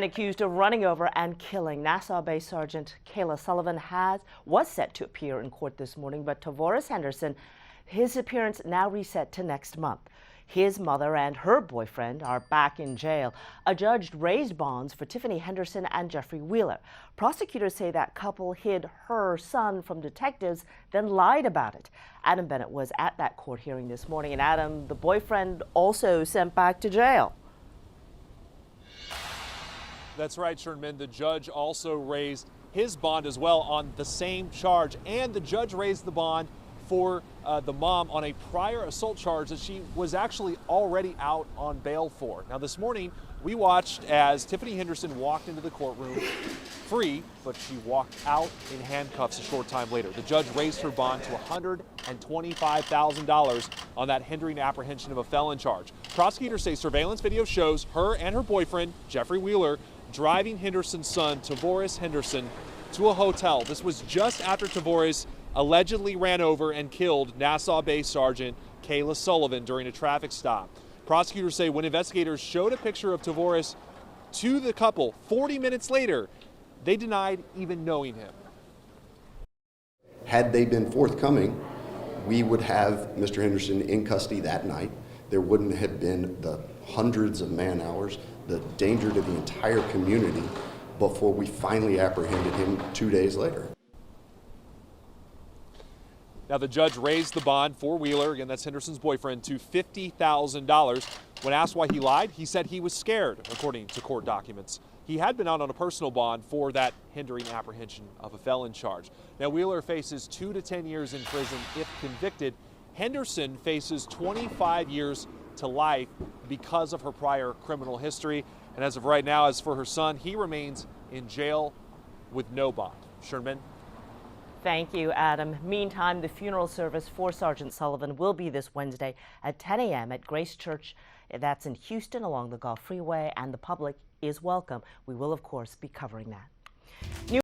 Accused of running over and killing Nassau-based Sergeant Kayla Sullivan was set to appear in court this morning, but Tiffany Henderson, his appearance now reset to next month. His mother and her boyfriend are back in jail. A judge raised bonds for Tiffany Henderson and Jeffrey Wheeler. Prosecutors say that couple hid her son from detectives, then lied about it. Adam Bennett was at that court hearing this morning, and Adam, the boyfriend, also sent back to jail. That's right, Sherman. The judge also raised his bond as well on the same charge, and the judge raised the bond for the mom on a prior assault charge that she was actually already out on bail for. Now, this morning, we watched as Tiffany Henderson walked into the courtroom free, but she walked out in handcuffs a short time later. The judge raised her bond to $125,000 on that hindering apprehension of a felon charge. Prosecutors say surveillance video shows her and her boyfriend, Jeffrey Wheeler, driving Henderson's son, Tiffany Henderson, to a hotel. This was just after Tiffany allegedly ran over and killed Nassau-based Sergeant Kayla Sullivan during a traffic stop. Prosecutors say when investigators showed a picture of Tiffany to the couple 40 minutes later, they denied even knowing him. Had they been forthcoming, we would have Mr. Henderson in custody that night. There wouldn't have been the hundreds of man hours, the danger to the entire community before we finally apprehended him 2 days later. Now, the judge raised the bond for Wheeler, again, that's Henderson's boyfriend, to $50,000. When asked why he lied, he said he was scared, according to court documents. He had been out on a personal bond for that hindering apprehension of a felon charge. Now, Wheeler faces 2 to 10 years in prison if convicted. Henderson faces 25 years to life because of her prior criminal history. And as of right now, as for her son, he remains in jail with no bond. Sherman. Thank you, Adam. Meantime, the funeral service for Sergeant Sullivan will be this Wednesday at 10 a.m. at Grace Church. That's in Houston along the Gulf Freeway, and the public is welcome. We will, of course, be covering that.